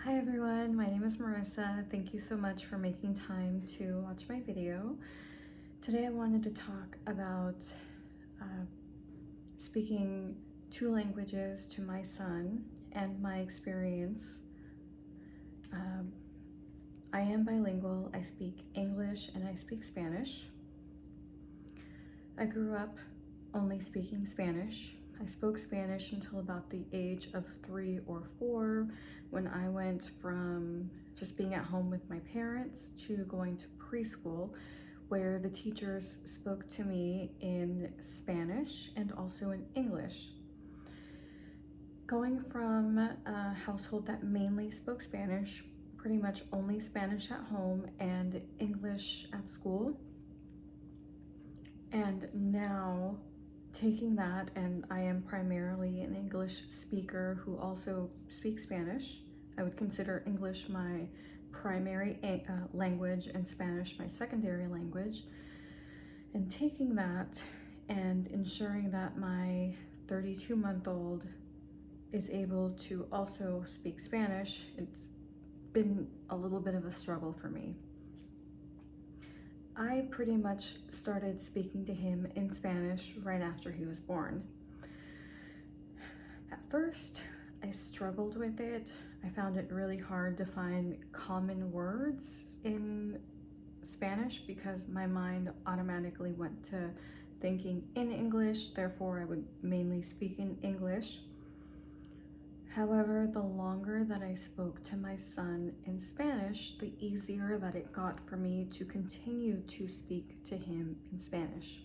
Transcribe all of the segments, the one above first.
Hi everyone, my name is Marissa. Thank you so much for making time to watch my video. Today I wanted to talk about speaking two languages to my son and my experience. I am bilingual. I speak English and I speak Spanish. I grew up only speaking Spanish. I spoke Spanish until about the age of 3 or 4 when I went from just being at home with my parents to going to preschool, where the teachers spoke to me in Spanish and also in English. Going from a household that mainly spoke Spanish, pretty much only Spanish at home and English at school, and now taking that, and I am primarily an English speaker who also speaks Spanish. I would consider English my primary language and Spanish my secondary language. And taking that and ensuring that my 32-month-old is able to also speak Spanish, it's been a little bit of a struggle for me. I pretty much started speaking to him in Spanish right after he was born. At first, I struggled with it. I found it really hard to find common words in Spanish because my mind automatically went to thinking in English, therefore I would mainly speak in English. However, the longer that I spoke to my son in Spanish, the easier that it got for me to continue to speak to him in Spanish.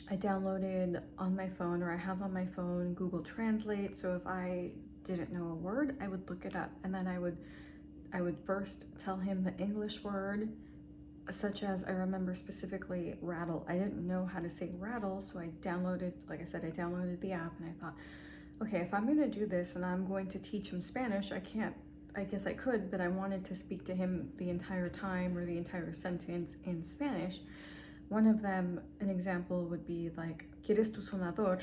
I downloaded on my phone, or I have on my phone, Google Translate, so if I didn't know a word, I would look it up, and then I would first tell him the English word, such as I remember specifically rattle. I didn't know how to say rattle, so I downloaded, like I said, I downloaded the app, and I thought, okay, if I'm going to do this and I'm going to teach him Spanish, I guess I could, but I wanted to speak to him the entire time or the entire sentence in Spanish. One of them, an example would be like, ¿Quieres tu sonador?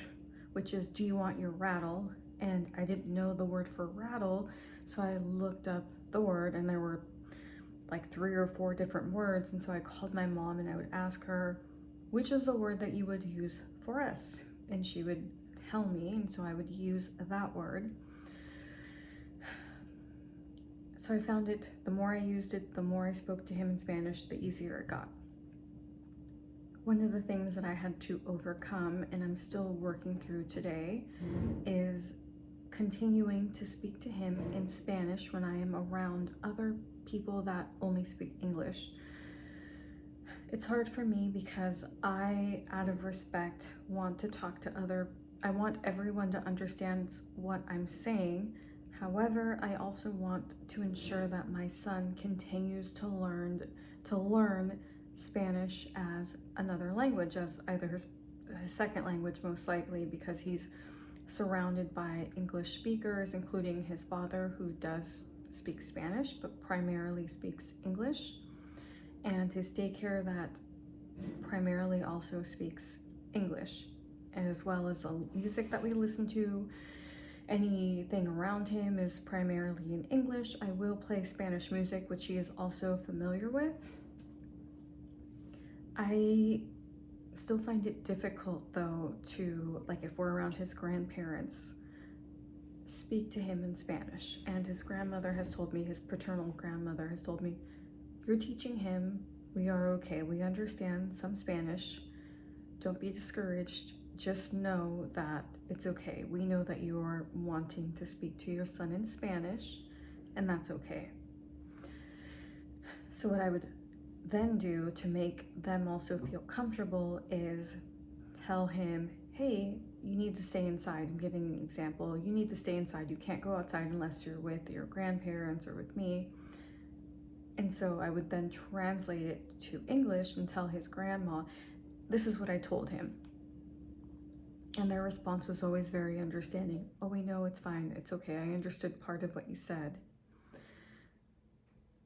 Which is, do you want your rattle? And I didn't know the word for rattle, so I looked up the word, and there were like 3 or 4 different words, and so I called my mom and I would ask her, which is the word that you would use for us? And she would tell me, and so I would use that word. So I found it, the more I used it, the more I spoke to him in Spanish, the easier it got. One of the things that I had to overcome, and I'm still working through today, is continuing to speak to him in Spanish when I am around other people that only speak English. It's hard for me because I, out of respect, want to talk to I want everyone to understand what I'm saying. However, I also want to ensure that my son continues to learn Spanish as another language, as either his second language most likely, because he's surrounded by English speakers, including his father, who does speak Spanish but primarily speaks English, and his daycare that primarily also speaks English, as well as the music that we listen to. Anything around him is primarily in English. I will play Spanish music, which he is also familiar with. I still find it difficult though to, like if we're around his grandparents, speak to him in Spanish. And his grandmother has told me, his paternal grandmother has told me, you're teaching him, we are okay, we understand some Spanish, don't be discouraged, just know that it's okay. We know that you are wanting to speak to your son in Spanish, and that's okay. So what I would then do to make them also feel comfortable is tell him, hey, you need to stay inside. I'm giving an example. You need to stay inside. You can't go outside unless you're with your grandparents or with me. And so I would then translate it to English and tell his grandma, this is what I told him. And their response was always very understanding. Oh, we know, it's fine, it's okay, I understood part of what you said.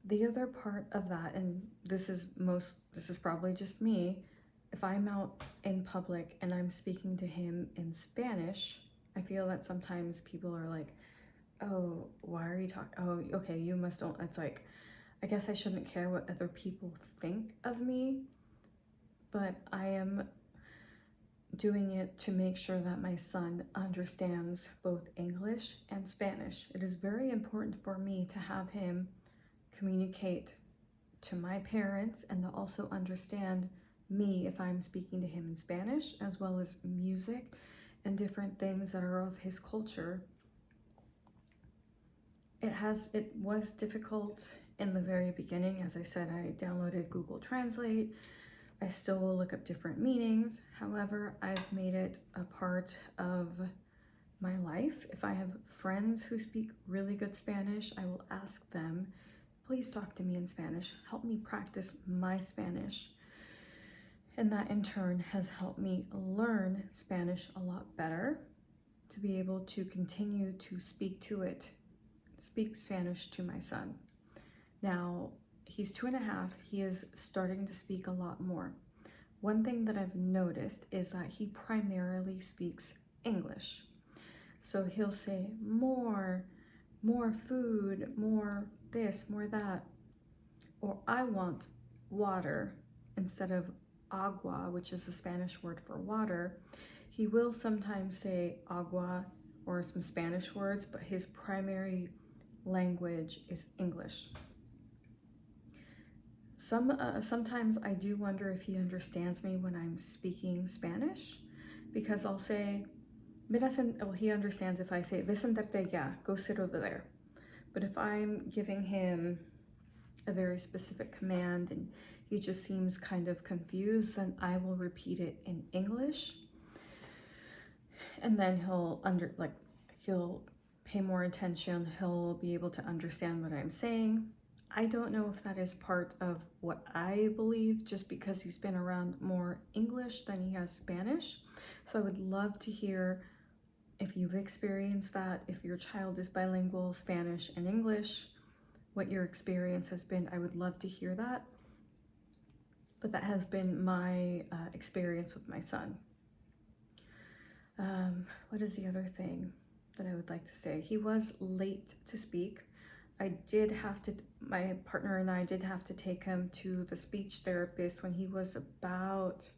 The other part of that, and this is probably just me, if I'm out in public and I'm speaking to him in Spanish, I feel that sometimes people are like, oh, why are you talking? Oh, okay, you must don't. It's like, I guess I shouldn't care what other people think of me, but I am doing it to make sure that my son understands both English and Spanish. It is very important for me to have him communicate to my parents and to also understand me if I'm speaking to him in Spanish, as well as music and different things that are of his culture. It was difficult in the very beginning. As I said, I downloaded Google Translate. I still will look up different meanings. However, I've made it a part of my life. If I have friends who speak really good Spanish, I will ask them, please talk to me in Spanish. Help me practice my Spanish. And that in turn has helped me learn Spanish a lot better, to be able to continue to speak Spanish to my son. Now, he's 2.5, he is starting to speak a lot more. One thing that I've noticed is that he primarily speaks English. So he'll say more food, more this, more that, or I want water instead of agua, which is the Spanish word for water. He will sometimes say agua or some Spanish words, but his primary language is English. Sometimes I do wonder if he understands me when I'm speaking Spanish, because I'll say, he understands if I say, ve sentarte ya, go sit over there. But if I'm giving him a very specific command and he just seems kind of confused, then I will repeat it in English. And then he'll pay more attention, he'll be able to understand what I'm saying. I don't know if that is part of what I believe, just because he's been around more English than he has Spanish. So I would love to hear if you've experienced that, if your child is bilingual, Spanish and English, what your experience has been. I would love to hear that. But that has been my experience with my son. What is the other thing that I would like to say? He was late to speak. My partner and I did have to take him to the speech therapist when he was about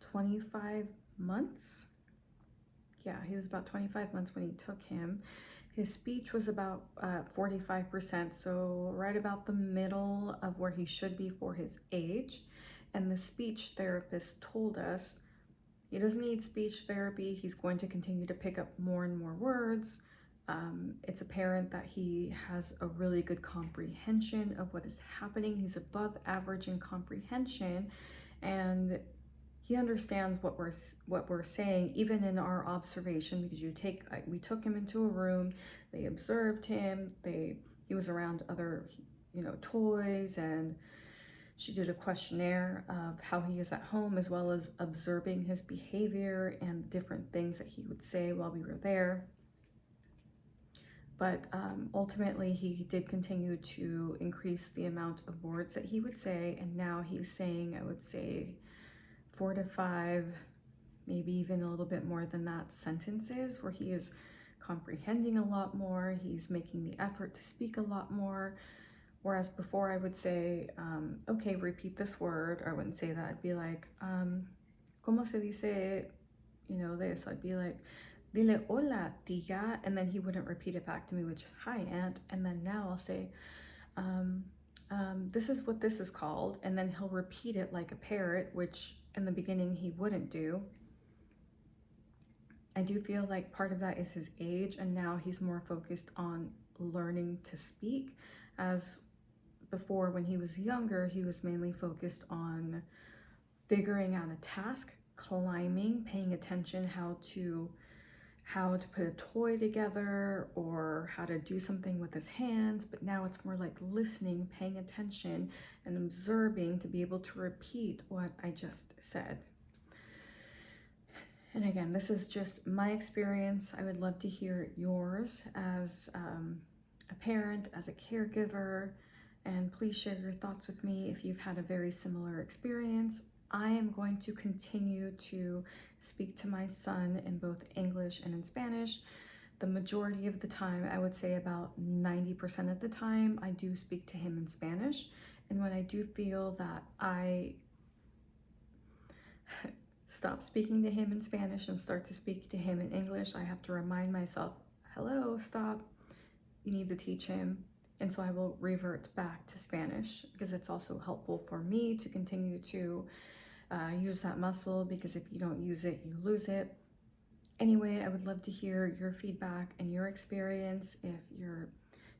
25 months. Yeah, he was about 25 months when he took him. His speech was about 45%, so right about the middle of where he should be for his age. And the speech therapist told us he doesn't need speech therapy. He's going to continue to pick up more and more words. It's apparent that he has a really good comprehension of what is happening. He's above average in comprehension, and he understands what we're saying, even in our observation, because we took him into a room, they observed him, he was around other, toys, and she did a questionnaire of how he is at home, as well as observing his behavior and different things that he would say while we were there. But ultimately, he did continue to increase the amount of words that he would say, and now he's saying, I would say, 4 to 5, maybe even a little bit more than that, sentences where he is comprehending a lot more, he's making the effort to speak a lot more. Whereas before I would say, okay, repeat this word, or I wouldn't say that. I'd be like, ¿cómo se dice, this? I'd be like, dile hola, tía, and then he wouldn't repeat it back to me, which is hi, aunt. And then now I'll say, this is what this is called, and then he'll repeat it like a parrot, which in the beginning he wouldn't do. I do feel like part of that is his age, and now he's more focused on learning to speak, as before when he was younger, he was mainly focused on figuring out a task, climbing, paying attention how to put a toy together or how to do something with his hands. But now it's more like listening, paying attention, and observing to be able to repeat what I just said. And again, this is just my experience. I would love to hear yours as a parent, as a caregiver, and please share your thoughts with me if you've had a very similar experience. I am going to continue to speak to my son in both English and in Spanish, the majority of the time, I would say about 90% of the time, I do speak to him in Spanish. And when I do feel that I stop speaking to him in Spanish and start to speak to him in English, I have to remind myself, hello, stop, you need to teach him. And so I will revert back to Spanish, because it's also helpful for me to continue to use that muscle, because if you don't use it, you lose it. Anyway, I would love to hear your feedback and your experience. If you're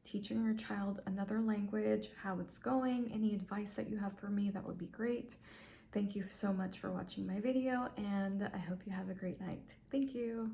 teaching your child another language, how it's going, any advice that you have for me, that would be great. Thank you so much for watching my video, and I hope you have a great night. Thank you.